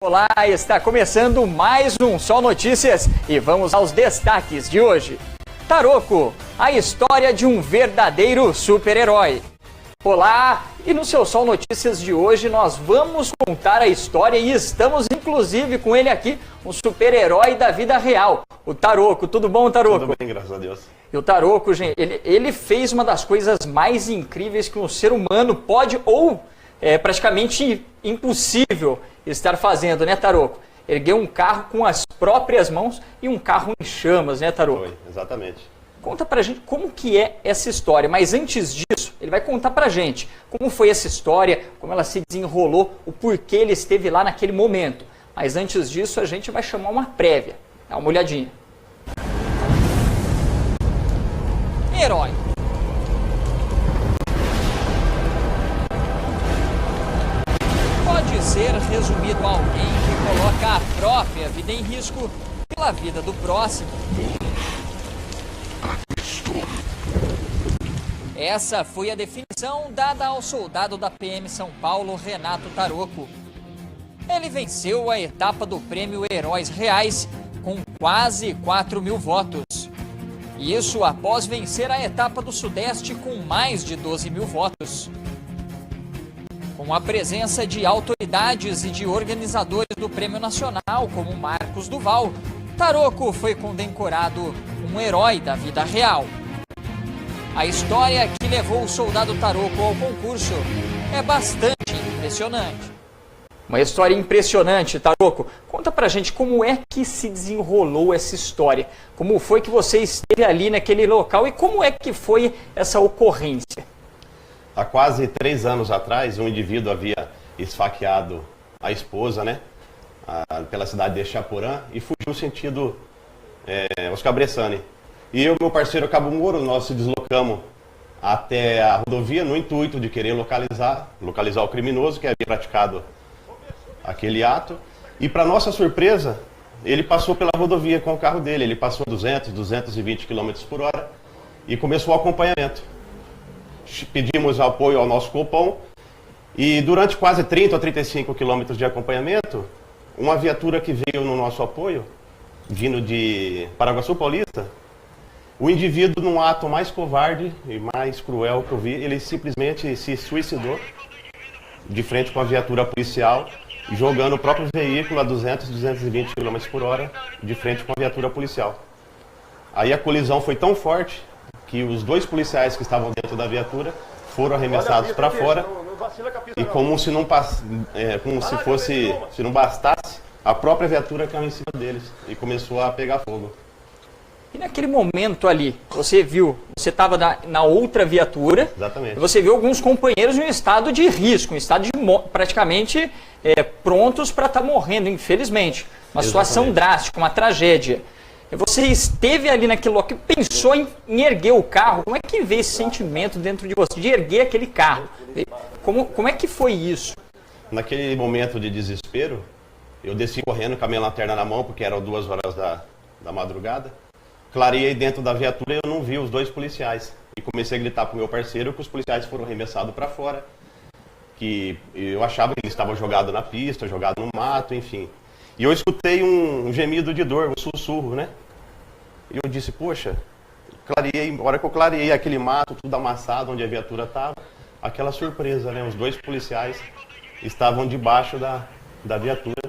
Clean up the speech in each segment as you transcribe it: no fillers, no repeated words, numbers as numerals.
Olá, está começando mais um Sol Notícias e vamos aos destaques de hoje. Taroco, a história de um verdadeiro super-herói. Olá, e no seu Sol Notícias de hoje nós vamos contar a história e estamos inclusive com ele aqui, um super-herói da vida real, o Taroco. Tudo bom, Taroco? Tudo bem, graças a Deus. E o Taroco, gente, ele fez uma das coisas mais incríveis que um ser humano pode ou é praticamente impossível estar fazendo, né, Taroco? Ergueu um carro com as próprias mãos e um carro em chamas, né, Taroco? Foi, exatamente. Conta pra gente como que é essa história, mas antes disso, ele vai contar pra gente como foi essa história, como ela se desenrolou, o porquê ele esteve lá naquele momento. Mas antes disso, a gente vai chamar uma prévia. Dá uma olhadinha. Herói. Pode ser resumido a alguém que coloca a própria vida em risco pela vida do próximo. Essa foi a definição dada ao soldado da PM São Paulo, Renato Taroco. Ele venceu a etapa do prêmio Heróis Reais com quase 4.000 votos. Isso após vencer a etapa do Sudeste com mais de 12.000 votos. Com a presença de autoridades e de organizadores do Prêmio Nacional, como Marcos Duval, Taroco foi condecorado um herói da vida real. A história que levou o soldado Taroco ao concurso é bastante impressionante. Uma história impressionante, Taroco. Conta pra gente como é que se desenrolou essa história. Como foi que você esteve ali naquele local e como é que foi essa ocorrência? Há quase 3 anos atrás, um indivíduo havia esfaqueado a esposa, né, pela cidade de Chaporã e fugiu sentido Oscar Bressani. E eu e meu parceiro Cabo Moro, nós se deslocamos até a rodovia no intuito de querer localizar o criminoso que havia praticado aquele ato. E para nossa surpresa, ele passou pela rodovia com o carro dele. Ele passou 220 km por hora e começou o acompanhamento. Pedimos apoio ao nosso Copom e durante quase 30 a 35 quilômetros de acompanhamento, uma viatura que veio no nosso apoio, vindo de Paraguaçu Paulista, o indivíduo, num ato mais covarde e mais cruel que eu vi, ele simplesmente se suicidou de frente com a viatura policial, jogando o próprio veículo a 220 km por hora de frente com a viatura policial. Aí a colisão foi tão forte que os 2 policiais que estavam dentro da viatura foram arremessados para fora e como se não bastasse, a própria viatura caiu em cima deles e começou a pegar fogo. E naquele momento ali, você viu, você estava na outra viatura. Exatamente. E você viu alguns companheiros em um estado de risco, em um estado de praticamente prontos para estar morrendo, infelizmente. Uma situação drástica, uma tragédia. E você esteve ali naquele local e pensou em erguer o carro. Como é que veio esse sentimento dentro de você, de erguer aquele carro? Como é que foi isso? Naquele momento de desespero, eu desci correndo com a minha lanterna na mão, porque eram 2 horas da madrugada. Clareei dentro da viatura e eu não vi os 2 policiais. E comecei a gritar pro meu parceiro que os policiais foram arremessados para fora. Que eu achava que eles estavam jogados na pista, jogados no mato, enfim. E eu escutei um gemido de dor, um sussurro, né? E eu disse, poxa, a hora que eu clareei aquele mato, tudo amassado, onde a viatura estava, aquela surpresa, né? Os 2 policiais estavam debaixo da viatura.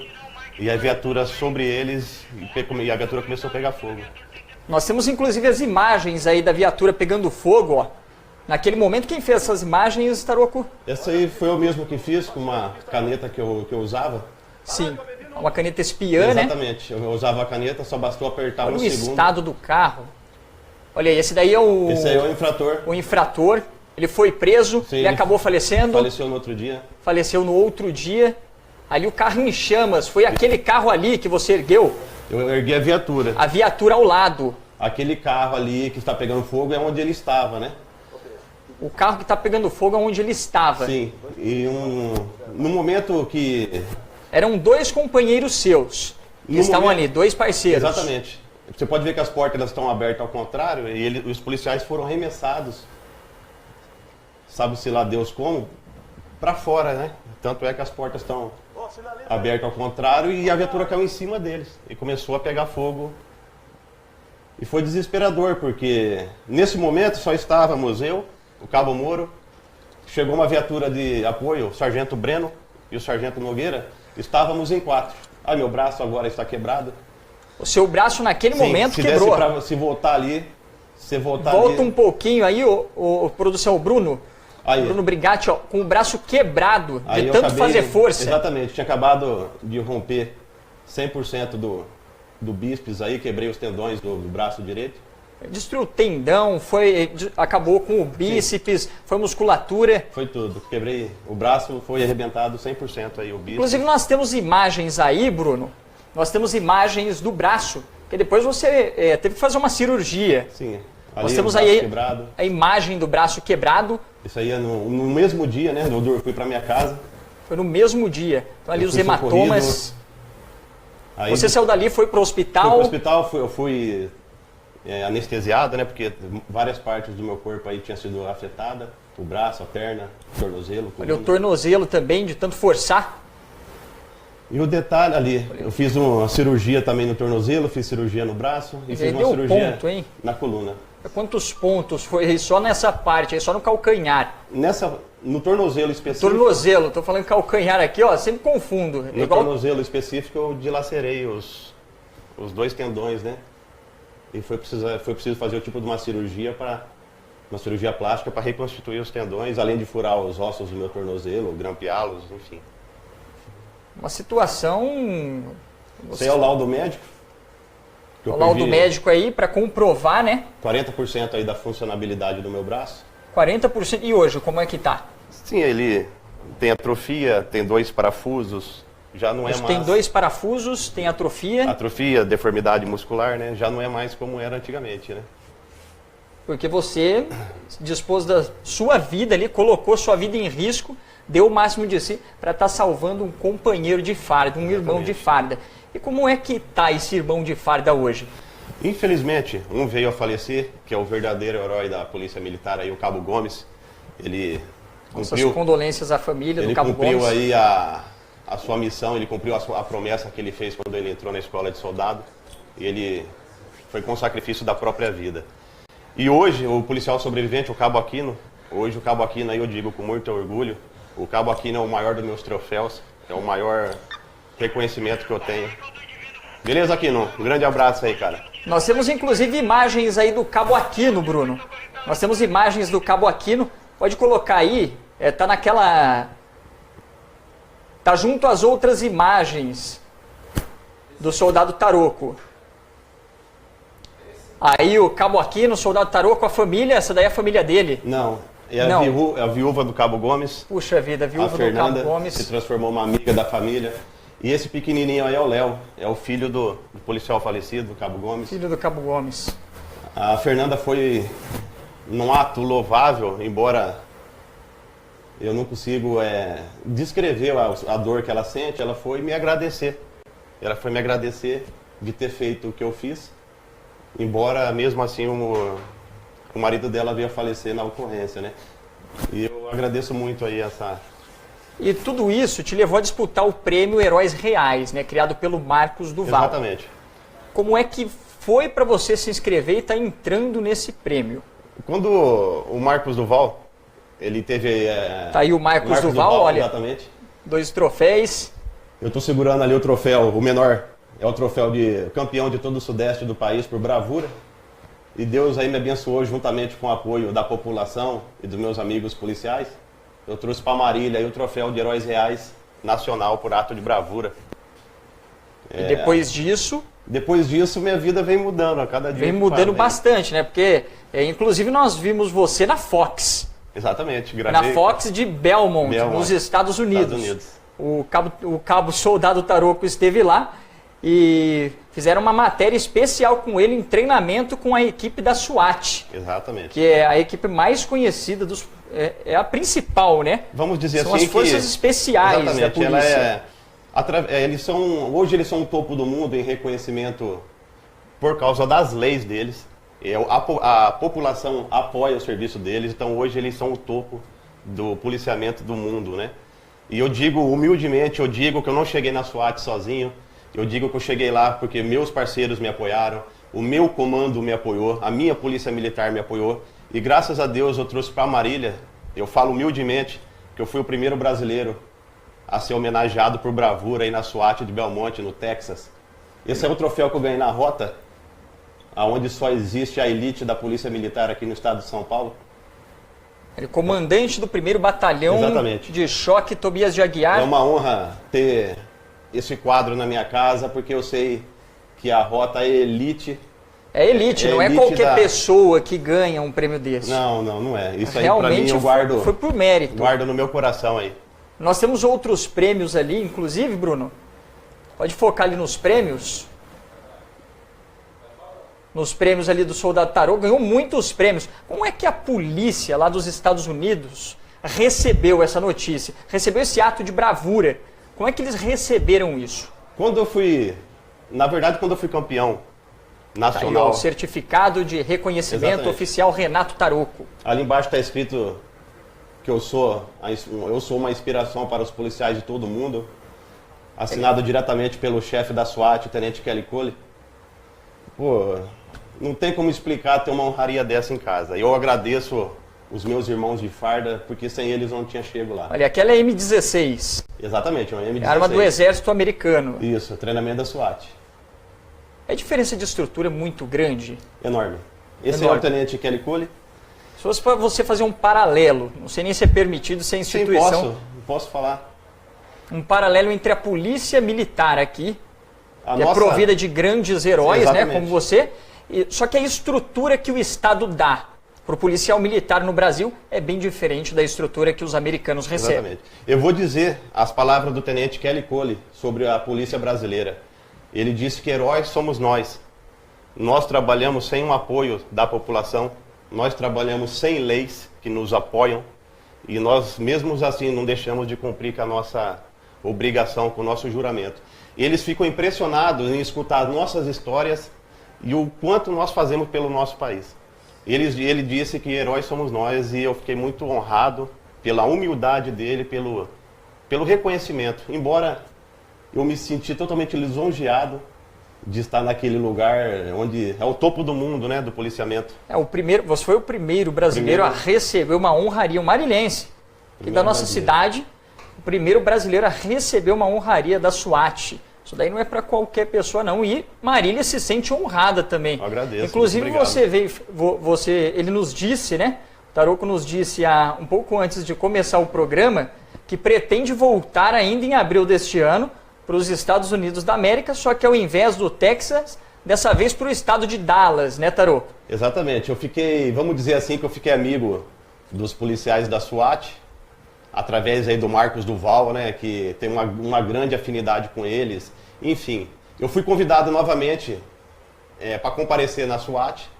E a viatura sobre eles, e a viatura começou a pegar fogo. Nós temos inclusive as imagens aí da viatura pegando fogo, ó. Naquele momento, quem fez essas imagens, Taroco? Essa aí foi eu mesmo que fiz, com uma caneta que eu usava. Sim, uma caneta espiã, né? Exatamente, eu usava a caneta, só bastou apertar Olha um o segundo. estado do carro. Olha aí, esse daí é o... Esse aí é o infrator. O infrator, ele foi preso, Sim, ele acabou falecendo. Faleceu no outro dia. Faleceu no outro dia. Ali o carro em chamas, foi aquele carro ali que você ergueu? Eu ergui a viatura. A viatura ao lado. Aquele carro ali que está pegando fogo é onde ele estava, né? O carro que está pegando fogo é onde ele estava. Sim, e no momento que... Eram 2 companheiros seus que estavam ali, 2 parceiros. Exatamente. Você pode ver que as portas elas estão abertas ao contrário e os policiais foram arremessados, sabe-se lá Deus como, para fora, né? Tanto é que as portas estão aberto ao contrário e a viatura caiu em cima deles e começou a pegar fogo. E foi desesperador, porque nesse momento só estávamos eu, o Cabo Moro, chegou uma viatura de apoio, o Sargento Breno e o Sargento Nogueira, estávamos em 4. Ah, meu braço agora está quebrado. O seu braço naquele momento quebrou. Se voltar ali, Volta ali. um pouquinho aí, o produção, o Bruno. Aí. Bruno Brigatti, ó, com o braço quebrado, Aí de tanto fazer força. Exatamente, tinha acabado de romper 100% do bíceps aí, quebrei os tendões do braço direito. Destruiu o tendão, acabou com o bíceps, foi musculatura. Foi tudo, quebrei o braço, foi arrebentado 100% aí o bíceps. Inclusive nós temos imagens aí, Bruno, nós temos imagens do braço, que depois você teve que fazer uma cirurgia. Sim, ali nós temos aí quebrado. A imagem do braço quebrado. Isso aí é no mesmo dia, né? Eu fui para minha casa. Foi no mesmo dia. Então ali os hematomas. Aí, você saiu dali, foi para o hospital? Fui para o hospital, eu fui anestesiado, né? Porque várias partes do meu corpo aí tinham sido afetadas. O braço, a perna, o tornozelo. Olha, o tornozelo também, de tanto forçar. E o detalhe ali, eu fiz uma cirurgia também no tornozelo, fiz cirurgia no braço e fiz uma cirurgia na coluna. Quantos pontos foi só nessa parte, só no calcanhar? No tornozelo específico. Tornozelo, tô falando calcanhar aqui, ó, sempre confundo. No tornozelo específico eu dilacerei os 2 tendões, né? E foi preciso fazer o tipo de uma cirurgia plástica para reconstituir os tendões, além de furar os ossos do meu tornozelo, grampeá-los, enfim. Uma situação... Sei o laudo médico. O laudo médico aí para comprovar, né? 40% aí da funcionabilidade do meu braço. 40%. E hoje, como é que tá? Sim, ele tem atrofia, tem 2 parafusos, já não é mais... Tem 2 parafusos, tem atrofia. Atrofia, deformidade muscular, né? Já não é mais como era antigamente, né? Porque você dispôs da sua vida ali, colocou sua vida em risco, deu o máximo de si para estar salvando um companheiro de farda, um irmão de farda. E como é que está esse irmão de farda hoje? Infelizmente, um veio a falecer, que é o verdadeiro herói da Polícia Militar, aí, o Cabo Gomes. Ele Nossas condolências à família do Cabo Gomes. Ele cumpriu aí a sua missão, ele cumpriu a promessa que ele fez quando ele entrou na escola de soldado. E ele foi com o sacrifício da própria vida. E hoje, o policial sobrevivente, o Cabo Aquino, hoje o Cabo Aquino, aí eu digo com muito orgulho, o Cabo Aquino é o maior dos meus troféus, é o maior reconhecimento que eu tenho. Beleza, Aquino? Um grande abraço aí, cara. Nós temos inclusive imagens aí do Cabo Aquino, Bruno. Nós temos imagens do Cabo Aquino. Pode colocar aí, tá naquela... Tá junto às outras imagens do soldado Taroco. Aí o Cabo Aquino, o soldado Taroco, a família, essa daí é a família dele. Não, a viúva do Cabo Gomes. Puxa vida, a viúva do Fernanda Cabo Gomes. Se transformou uma amiga da família. E esse pequenininho aí é o Léo, é o filho do policial falecido, do Cabo Gomes. Filho do Cabo Gomes. A Fernanda foi num ato louvável, embora eu não consigo descrever a dor que ela sente, ela foi me agradecer. Ela foi me agradecer de ter feito o que eu fiz, embora mesmo assim o marido dela veio a falecer na ocorrência, né? E eu agradeço muito aí essa... E tudo isso te levou a disputar o prêmio Heróis Reais, né, criado pelo Marcos Duval. Exatamente. Como é que foi para você se inscrever e estar entrando nesse prêmio? Quando o Marcos Duval, ele teve... Tá aí o Marcos Duval, olha. Exatamente. 2 troféus. Eu estou segurando ali o troféu, o menor, é o troféu de campeão de todo o sudeste do país por bravura. E Deus aí me abençoou juntamente com o apoio da população e dos meus amigos policiais. Eu trouxe para Marília aí o troféu de Heróis Reais Nacional por ato de bravura. E depois disso... Depois disso, minha vida vem mudando a cada dia. Vem mudando bastante, né? Porque, inclusive, nós vimos você na Fox. Exatamente. Gravei na Fox de Belmont, nos Estados Unidos. O cabo Soldado Taroco esteve lá e fizeram uma matéria especial com ele em treinamento com a equipe da SWAT. Exatamente. Que é a equipe mais conhecida dos... É a principal, né? Vamos dizer São assim as forças especiais da polícia. Hoje eles são o topo do mundo em reconhecimento por causa das leis deles. A população apoia o serviço deles, então hoje eles são o topo do policiamento do mundo, né? E eu digo humildemente, eu digo que eu não cheguei na SWAT sozinho, eu digo que eu cheguei lá porque meus parceiros me apoiaram, o meu comando me apoiou, a minha polícia militar me apoiou, e graças a Deus eu trouxe para Marília, eu falo humildemente, que eu fui o primeiro brasileiro a ser homenageado por bravura aí na SWAT de Belmonte, no Texas. Esse é o troféu que eu ganhei na rota, onde só existe a elite da Polícia Militar aqui no estado de São Paulo. Ele é comandante do 1º Batalhão Exatamente. de Choque, Tobias de Aguiar. É uma honra ter esse quadro na minha casa, porque eu sei que a rota é elite. É elite, não é qualquer pessoa que ganha um prêmio desse. Não é. Isso aí realmente pra mim eu guardo. Foi por mérito. Guardo no meu coração aí. Nós temos outros prêmios ali, inclusive, Bruno. Pode focar ali nos prêmios. Nos prêmios ali do Soldado Taroco, ganhou muitos prêmios. Como é que a polícia lá dos Estados Unidos recebeu essa notícia? Recebeu esse ato de bravura? Como é que eles receberam isso? Quando eu fui campeão nacional... Tá aí, ó, o certificado de reconhecimento Exatamente. Oficial Renato Taroco. Ali embaixo está escrito que eu sou uma inspiração para os policiais de todo mundo. Assinado diretamente pelo chefe da SWAT, o Tenente Kelly Cole. Pô, não tem como explicar ter uma honraria dessa em casa. Eu agradeço os meus irmãos de farda, porque sem eles eu não tinha chego lá. Olha, aquela é M16. Exatamente, uma M16. Arma do exército americano. Isso, treinamento da SWAT. A diferença de estrutura é muito grande. Enorme. Esse Enorme. é o Tenente Kelly Cole. Se fosse para você fazer um paralelo, não sei nem se é permitido, se é instituição. Sim, posso falar. Um paralelo entre a polícia militar aqui, A que nossa... é provida de grandes heróis, né, Exatamente. como você, só que a estrutura que o Estado dá para o policial militar no Brasil é bem diferente da estrutura que os americanos recebem. Exatamente. Eu vou dizer as palavras do Tenente Kelly Cole sobre a polícia brasileira. Ele disse que heróis somos nós. Nós trabalhamos sem um apoio da população, nós trabalhamos sem leis que nos apoiam e nós, mesmo assim, não deixamos de cumprir com a nossa obrigação, com o nosso juramento. Eles ficam impressionados em escutar as nossas histórias e o quanto nós fazemos pelo nosso país. Ele disse que heróis somos nós e eu fiquei muito honrado pela humildade dele, pelo reconhecimento. Embora eu me senti totalmente lisonjeado de estar naquele lugar onde é o topo do mundo, né, do policiamento. Você foi o primeiro brasileiro a receber uma honraria, um marilhense, aqui da nossa cidade, o primeiro brasileiro a receber uma honraria da SWAT. Isso daí não é para qualquer pessoa não, e Marília se sente honrada também. Eu agradeço. Inclusive ele nos disse, né, o Taroco nos disse um pouco antes de começar o programa, que pretende voltar ainda em abril deste ano para os Estados Unidos da América, só que ao invés do Texas, dessa vez para o estado de Dallas, né, Taroco? Exatamente. Vamos dizer assim, que eu fiquei amigo dos policiais da SWAT, através aí do Marcos Duval, né, que tem uma grande afinidade com eles. Enfim, eu fui convidado novamente para comparecer na SWAT,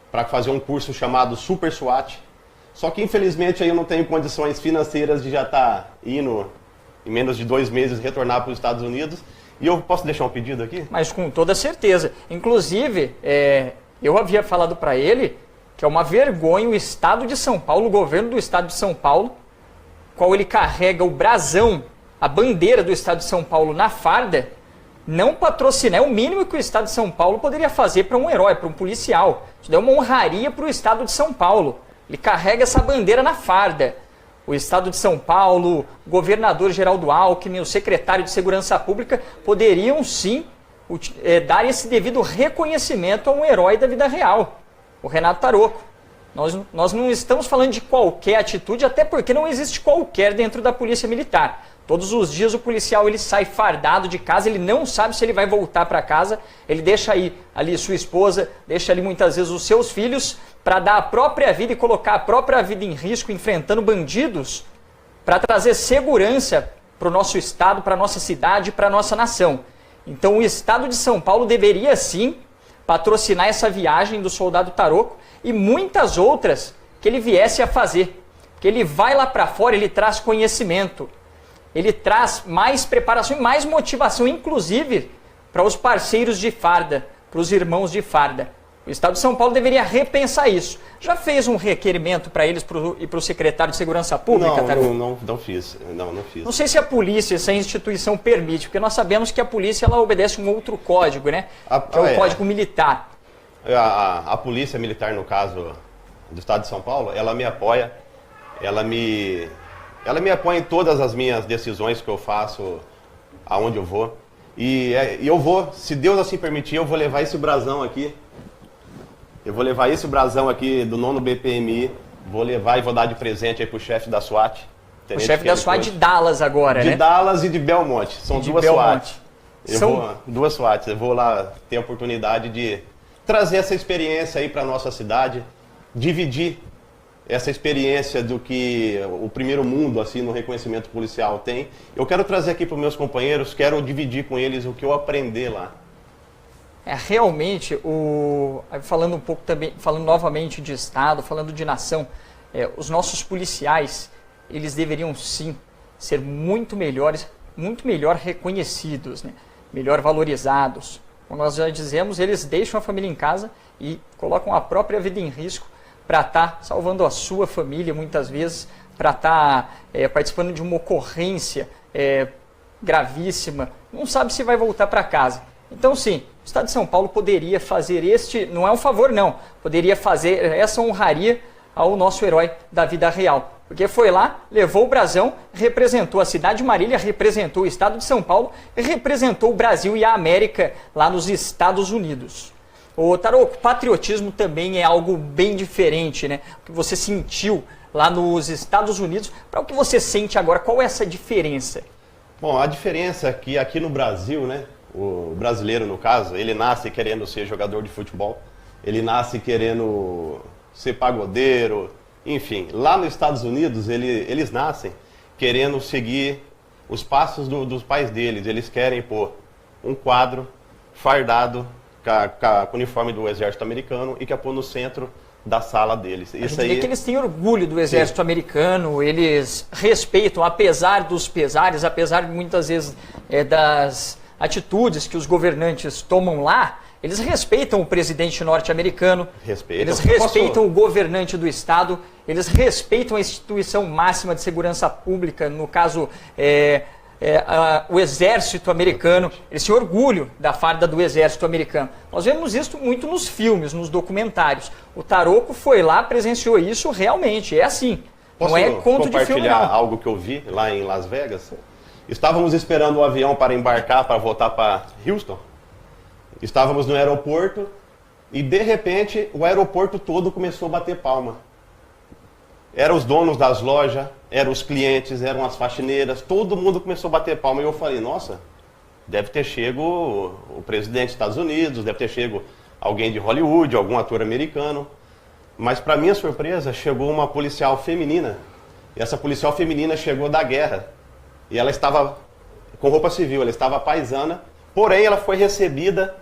para fazer um curso chamado Super SWAT. Só que infelizmente aí eu não tenho condições financeiras de já estar indo em menos de 2 meses retornar para os Estados Unidos. E eu posso deixar um pedido aqui? Mas com toda certeza. Inclusive, eu havia falado para ele que é uma vergonha o Estado de São Paulo, o governo do Estado de São Paulo, qual ele carrega o brasão, a bandeira do Estado de São Paulo na farda, não patrocinar. É o mínimo que o Estado de São Paulo poderia fazer para um herói, para um policial. Isso daí é uma honraria para o Estado de São Paulo. Ele carrega essa bandeira na farda. O Estado de São Paulo, o governador Geraldo Alckmin, o secretário de Segurança Pública poderiam sim dar esse devido reconhecimento a um herói da vida real, o Renato Taroco. Nós não estamos falando de qualquer atitude, até porque não existe qualquer dentro da Polícia Militar. Todos os dias o policial ele sai fardado de casa, ele não sabe se ele vai voltar para casa, ele deixa ali sua esposa, deixa ali muitas vezes os seus filhos para dar a própria vida e colocar a própria vida em risco enfrentando bandidos para trazer segurança para o nosso estado, para a nossa cidade, para a nossa nação. Então o Estado de São Paulo deveria sim patrocinar essa viagem do Soldado Taroco e muitas outras que ele viesse a fazer. Porque ele vai lá para fora, ele traz conhecimento, ele traz mais preparação e mais motivação, inclusive para os parceiros de farda, para os irmãos de farda. O Estado de São Paulo deveria repensar isso. Já fez um requerimento para eles e para o secretário de Segurança Pública, Taruco? Não fiz. Não fiz. Não sei se a polícia, se a instituição permite, porque nós sabemos que a polícia ela obedece um outro código, né? Que é o Código Militar. A polícia militar, no caso do Estado de São Paulo, ela me apoia, ela me apoia em todas as minhas decisões que eu faço, aonde eu vou. E eu vou, se Deus assim permitir, eu vou levar esse brasão aqui. Eu vou levar esse brasão aqui do 9º BPMI, vou levar e vou dar de presente aí pro chefe da SWAT. O chefe da SWAT de Dallas agora, né? De Dallas e de Belmonte. São duas SWAT. Duas SWATs. Eu vou lá ter a oportunidade de trazer essa experiência aí para nossa cidade, dividir essa experiência do que o primeiro mundo, assim, no reconhecimento policial tem. Eu quero trazer aqui para os meus companheiros, quero dividir com eles o que eu aprendi lá. Realmente, falando um pouco também, falando novamente de Estado, falando de nação, os nossos policiais, eles deveriam sim ser muito melhor reconhecidos, né? Melhor valorizados. Como nós já dizemos, eles deixam a família em casa e colocam a própria vida em risco para estar salvando a sua família, muitas vezes, para estar participando de uma ocorrência gravíssima, não sabe se vai voltar para casa. Então, sim, o Estado de São Paulo poderia fazer não é um favor não, poderia fazer essa honraria ao nosso herói da vida real. Porque foi lá, levou o brasão, representou a cidade de Marília, representou o Estado de São Paulo, representou o Brasil e a América lá nos Estados Unidos. Ô, Taruco, patriotismo também é algo bem diferente, né? O que você sentiu lá nos Estados Unidos, para o que você sente agora, qual é essa diferença? Bom, a diferença é que aqui no Brasil, né? O brasileiro, no caso, ele nasce querendo ser jogador de futebol, ele nasce querendo ser pagodeiro, enfim. Lá nos Estados Unidos, eles nascem querendo seguir os passos dos pais deles. Eles querem pôr um quadro fardado com o uniforme do exército americano e quer pôr no centro da sala deles. Isso aí... que eles têm orgulho do exército americano, eles respeitam, apesar dos pesares, apesar de muitas vezes das atitudes que os governantes tomam lá, eles respeitam o presidente norte-americano, eles respeitam o governante do Estado, eles respeitam a instituição máxima de segurança pública, no caso, o exército americano, eles têm orgulho da farda do exército americano. Nós vemos isso muito nos filmes, nos documentários. O Taruco foi lá, presenciou isso realmente, é assim. Posso não é conto de filme, não. Compartilhar algo que eu vi lá em Las Vegas? Estávamos esperando o avião para embarcar, para voltar para Houston. Estávamos no aeroporto e, de repente, o aeroporto todo começou a bater palma. Eram os donos das lojas, eram os clientes, eram as faxineiras, todo mundo começou a bater palma. E eu falei, nossa, deve ter chego o presidente dos Estados Unidos, deve ter chego alguém de Hollywood, algum ator americano. Mas, para minha surpresa, chegou uma policial feminina. E essa policial feminina chegou da guerra. E ela estava com roupa civil, ela estava paisana, porém ela foi recebida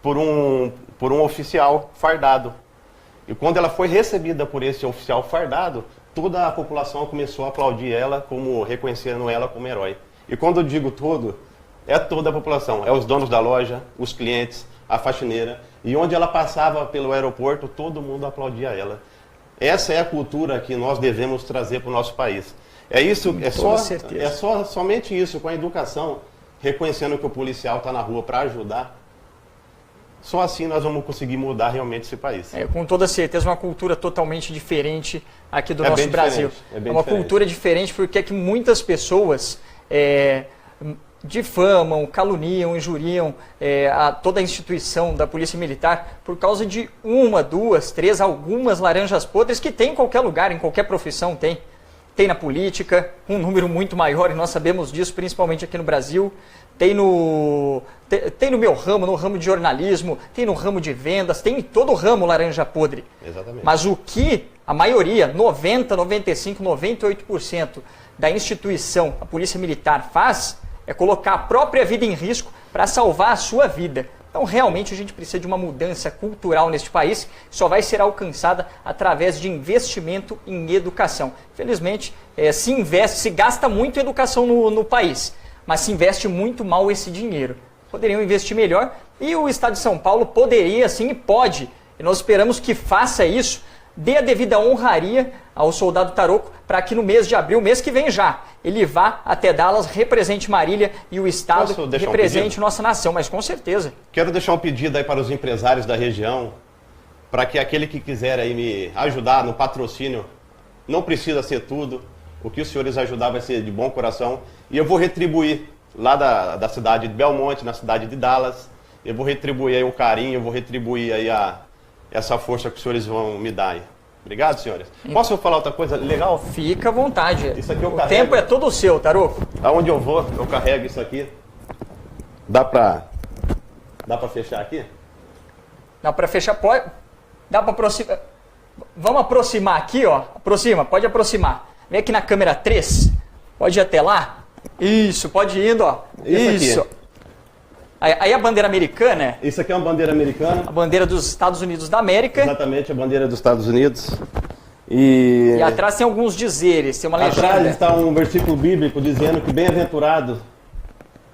por um oficial fardado. E quando ela foi recebida por esse oficial fardado, toda a população começou a aplaudir ela, reconhecendo ela como herói. E quando eu digo todo, é toda a população, é os donos da loja, os clientes, a faxineira. E onde ela passava pelo aeroporto, todo mundo aplaudia ela. Essa é a cultura que nós devemos trazer para o nosso país. É isso, somente isso, com a educação, reconhecendo que o policial está na rua para ajudar. Só assim nós vamos conseguir mudar realmente esse país. Com toda certeza, uma cultura totalmente diferente aqui do nosso Brasil. É uma cultura diferente porque é que muitas pessoas difamam, caluniam, injuriam toda a instituição da Polícia Militar por causa de uma, duas, três, algumas laranjas podres que tem em qualquer lugar, em qualquer profissão tem. Tem na política, um número muito maior, e nós sabemos disso, principalmente aqui no Brasil. Tem no meu ramo, no ramo de jornalismo, tem no ramo de vendas, tem em todo o ramo laranja podre. Exatamente. Mas o que a maioria, 90, 95, 98% da instituição, a Polícia Militar, faz é colocar a própria vida em risco para salvar a sua vida. Então, realmente, a gente precisa de uma mudança cultural neste país, que só vai ser alcançada através de investimento em educação. Infelizmente, se gasta muito em educação no país, mas se investe muito mal esse dinheiro. Poderiam investir melhor e o Estado de São Paulo poderia, sim, e pode E nós esperamos que faça isso, dê a devida honraria ao soldado Taroco, para que no mês de abril, mês que vem já, ele vá até Dallas, represente Marília e o Estado, represente nossa nação, mas com certeza. Quero deixar um pedido aí para os empresários da região, para que aquele que quiser aí me ajudar no patrocínio, não precisa ser tudo, o que os senhores ajudar vai ser de bom coração, e eu vou retribuir lá da cidade de Belmonte, na cidade de Dallas, eu vou retribuir aí um carinho, eu vou retribuir aí essa força que os senhores vão me dar aí. Obrigado, senhores. Posso falar outra coisa legal? Fica à vontade. Isso aqui eu o carrego. tempo é todo seu, Taroco. Aonde eu vou, eu carrego isso aqui. Dá pra fechar aqui? Dá pra fechar, pode. Dá pra aproximar. Vamos aproximar aqui, ó. Aproxima, pode aproximar. Vem aqui na câmera 3. Pode ir até lá. Isso, pode ir indo, ó. Isso. Aí a bandeira americana. Isso aqui é uma bandeira americana. A bandeira dos Estados Unidos da América. Exatamente, a bandeira dos Estados Unidos. E atrás tem alguns dizeres, tem uma legenda. Atrás está um versículo bíblico dizendo que bem-aventurado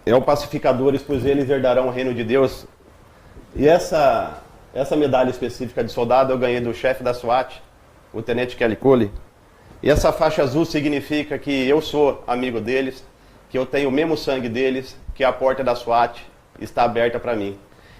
é o pacificadores, pois eles herdarão o reino de Deus. E essa medalha específica de soldado eu ganhei do chefe da SWAT, o tenente Kelly Cole. E essa faixa azul significa que eu sou amigo deles, que eu tenho o mesmo sangue deles, que a porta da SWAT está aberta para mim.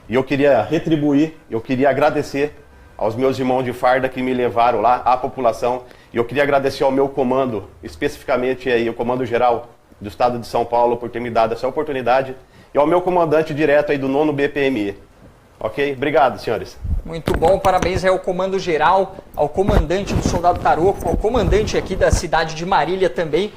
E eu queria retribuir, eu queria agradecer aos meus irmãos de farda que me levaram lá, à população. E eu queria agradecer ao meu comando, especificamente aí, o Comando Geral do Estado de São Paulo, por ter me dado essa oportunidade. E ao meu comandante direto aí do 9º BPMI. Ok? Obrigado, senhores. Muito bom, parabéns ao Comando Geral, ao comandante do Soldado Taroco, ao comandante aqui da cidade de Marília também.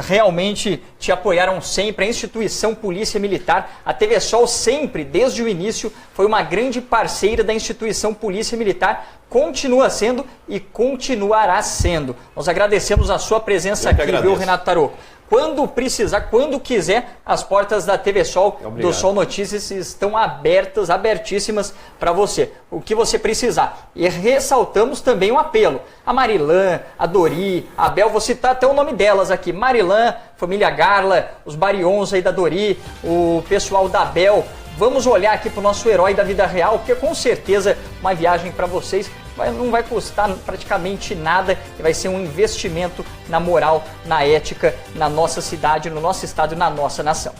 Realmente te apoiaram sempre, a instituição Polícia Militar, a TV Sol sempre, desde o início, foi uma grande parceira da instituição Polícia Militar, continua sendo e continuará sendo. Nós agradecemos a sua presença aqui, viu, Renato Taroco? Quando precisar, quando quiser, as portas da TV Sol, do Sol Notícias, estão abertas, abertíssimas para você. O que você precisar. E ressaltamos também um apelo. A Marilã, a Dori, a Bel, vou citar até o nome delas aqui. Marilã, família Garla, os Barions aí da Dori, o pessoal da Bel. Vamos olhar aqui para o nosso herói da vida real, porque com certeza uma viagem para vocês não vai custar praticamente nada e vai ser um investimento na moral, na ética, na nossa cidade, no nosso estado e na nossa nação.